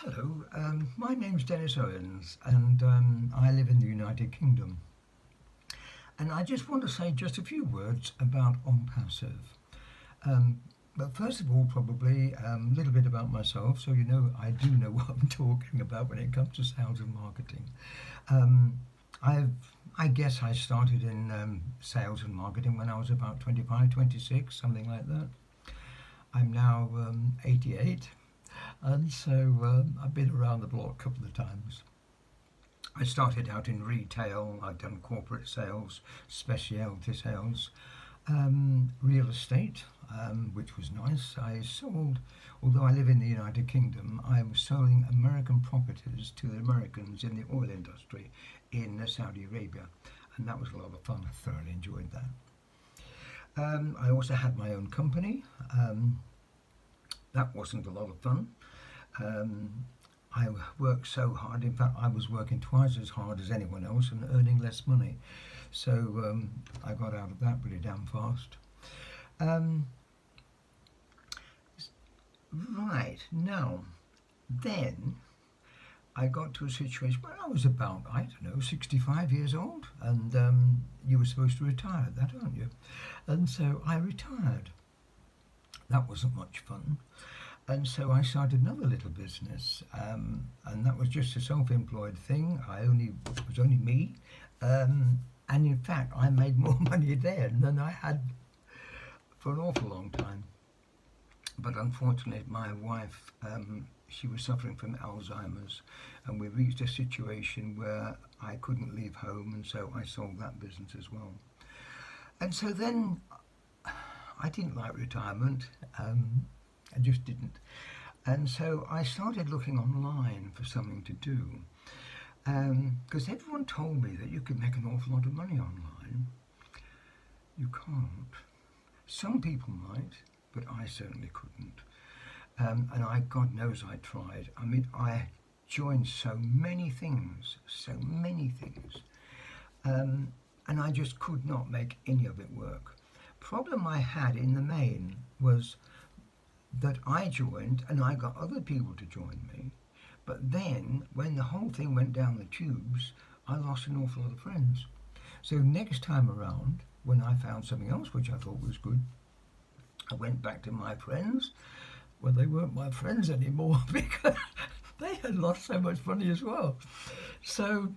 Hello, my name's Dennis Owens and I live in the United Kingdom. And I just want to say just a few words about OnPassive. Um, but first of all, probably a little bit about myself, so you know I do know what I'm talking about when it comes to sales and marketing. Um, I've, I guess I started in sales and marketing when I was about 25, 26, something like that. I'm now 88, and so I've been around the block a couple of times. I started out in retail, I've done corporate sales, specialty sales, real estate, which was nice. I sold, although I live in the United Kingdom, I was selling American properties to the Americans in the oil industry in Saudi Arabia, and that was a lot of fun. I thoroughly enjoyed that. I also had my own company. That wasn't a lot of fun. Um, I worked so hard. In fact, I was working twice as hard as anyone else and earning less money. So I got out of that pretty damn fast. Um, right, now, then I got to a situation where I was about, I don't know, 65 years old. And you were supposed to retire at that, aren't you? And so I retired. That wasn't much fun. And so I started another little business, and that was just a self-employed thing. It was only me, and in fact, I made more money then than I had for an awful long time. But unfortunately, my wife, she was suffering from Alzheimer's, and we reached a situation where I couldn't leave home, and so I sold that business as well. And so then I didn't like retirement. I just didn't. And so I started looking online for something to do. Because everyone told me that you could make an awful lot of money online. You can't. Some people might, but I certainly couldn't. And God knows I tried. I mean, I joined so many things, and I just could not make any of it work. Problem I had in the main was that I joined and I got other people to join me. But then, when the whole thing went down the tubes, I lost an awful lot of friends. So next time around, when I found something else which I thought was good, I went back to my friends. Well, they weren't my friends anymore because they had lost so much money as well. So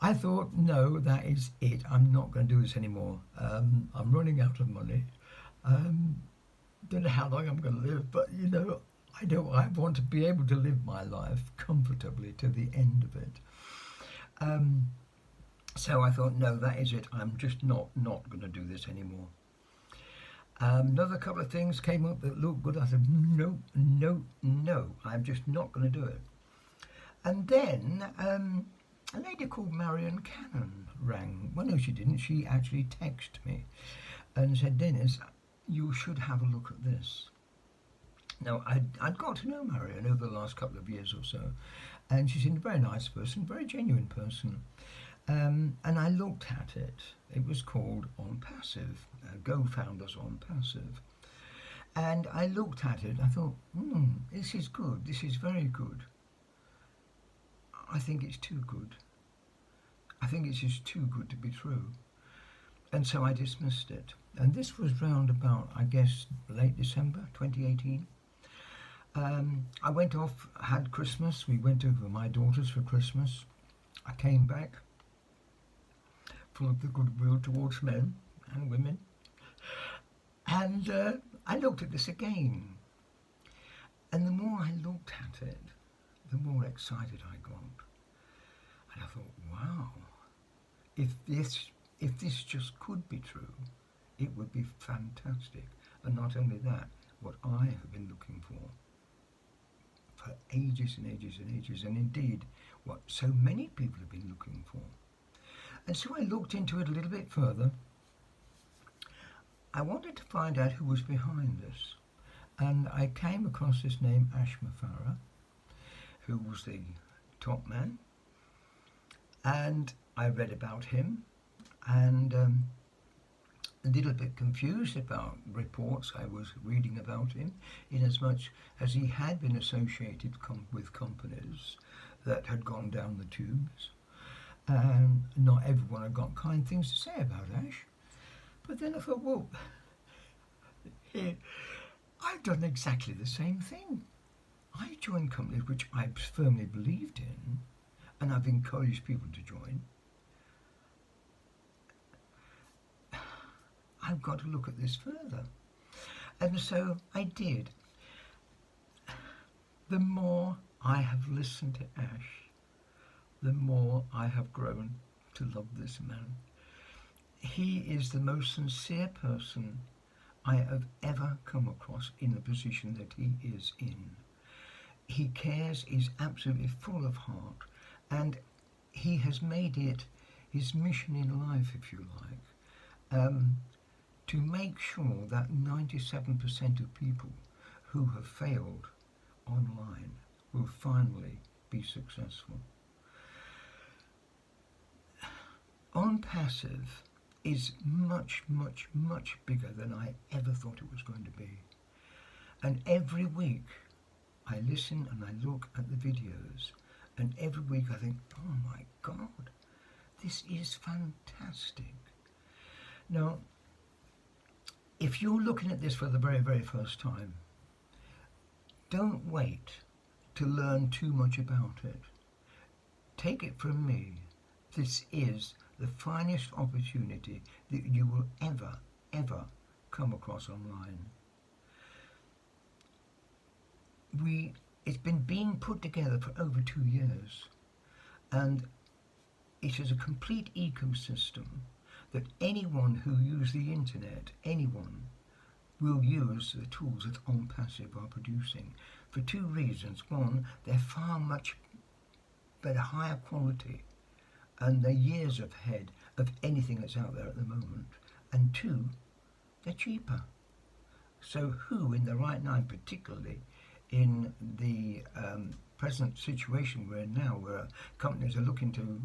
I thought, no, that is it. I'm not going to do this anymore. I'm running out of money. Don't know how long I'm going to live, but you know, I don't. I want to be able to live my life comfortably to the end of it. So I thought, no, that is it. I'm just not going to do this anymore. Another couple of things came up that looked good. I said, no, no, no. I'm just not going to do it. And then a lady called Marion Cannon rang. Well, no, she didn't. She actually texted me and said, Dennis, you should have a look at this. Now, I'd got to know Marion over the last couple of years or so, and she seemed a very nice person, very genuine person. And I looked at it. It was called OnPassive, GoFounders OnPassive. And I looked at it, I thought, this is good, this is very good. I think it's too good. I think it's just too good to be true. And so I dismissed it. And this was round about, I guess, late December 2018. I went off, had Christmas. We went over my daughters for Christmas. I came back full of the goodwill towards men and women. And I looked at this again. And the more I looked at it, the more excited I got. And I thought, wow, if this just could be true, it would be fantastic. And not only that, what I have been looking for ages and ages and ages, and indeed what so many people have been looking for. And so I looked into it a little bit further. I wanted to find out who was behind this. And I came across this name, Ashma Farah, who was the top man. And I read about him, and a little bit confused about reports I was reading about him, inasmuch as he had been associated with companies that had gone down the tubes, and not everyone had got kind things to say about Ash. But then I thought, well, I've done exactly the same thing. I joined companies which I firmly believed in, and I've encouraged people to join. I've got to look at this further. And so I did. The more I have listened to Ash, the more I have grown to love this man. He is the most sincere person I have ever come across in the position that he is in. He cares, he's absolutely full of heart, and he has made it his mission in life, if you like, to make sure that 97% of people who have failed online will finally be successful. OnPassive is much, much, much bigger than I ever thought it was going to be. And every week I listen and I look at the videos, and every week I think, oh my God, this is fantastic. Now, if you're looking at this for the very, very first time, don't wait to learn too much about it. Take it from me, this is the finest opportunity that you will ever come across online. It's been being put together for over 2 years, and it is a complete ecosystem that anyone who uses the internet, anyone, will use the tools that OnPassive are producing for 2 reasons. One, they're far much better, higher quality, and they're years ahead of anything that's out there at the moment. And 2, they're cheaper. So who in their right mind, particularly in the present situation we're in now, where companies are looking to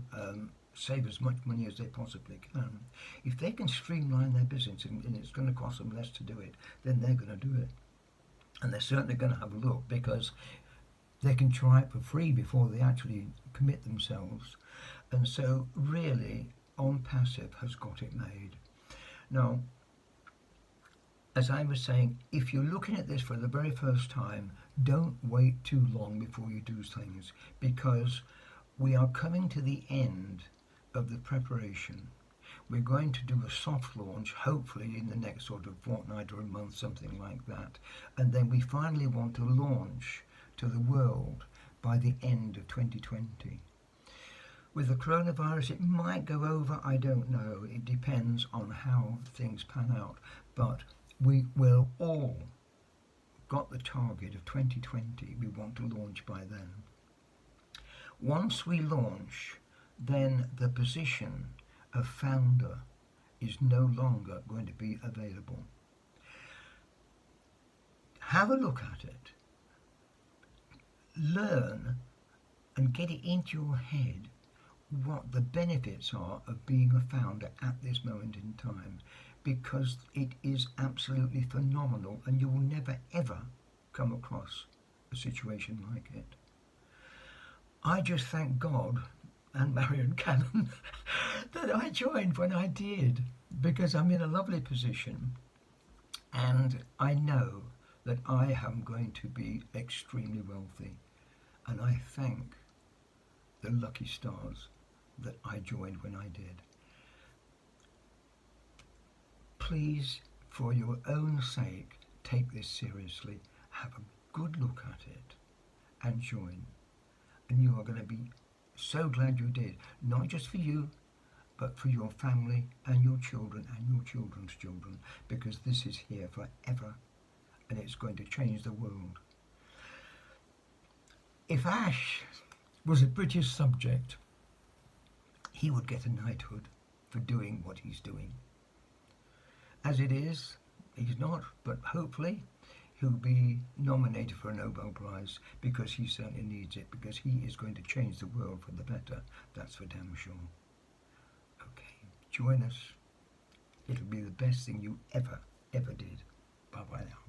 save as much money as they possibly can, if they can streamline their business and it's going to cost them less to do it, then they're going to do it. And they're certainly going to have a look, because they can try it for free before they actually commit themselves. And so really, OnPassive has got it made. Now, as I was saying, if you're looking at this for the very first time, don't wait too long before you do things, because we are coming to the end of the preparation. We're going to do a soft launch, hopefully in the next sort of fortnight or a month, something like that. And then we finally want to launch to the world by the end of 2020. With the coronavirus, it might go over, I don't know. It depends on how things pan out. But we will all got the target of 2020. We want to launch by then. Once we launch, then the position of founder is no longer going to be available. Have a look at it. Learn and get it into your head what the benefits are of being a founder at this moment in time, because it is absolutely phenomenal, and you will never ever come across a situation like it. I just thank God and Marion Cannon that I joined when I did, because I'm in a lovely position, and I know that I am going to be extremely wealthy, and I thank the lucky stars that I joined when I did. Please, for your own sake, take this seriously, have a good look at it, and join. And you are going to be so glad you did, not just for you, but for your family and your children and your children's children, because this is here forever, and it's going to change the world. If Ash was a British subject, he would get a knighthood for doing what he's doing. As it is, he's not, but hopefully he'll be nominated for a Nobel Prize, because he certainly needs it, because he is going to change the world for the better. That's for damn sure. Okay, join us. It'll be the best thing you ever did. Bye bye now.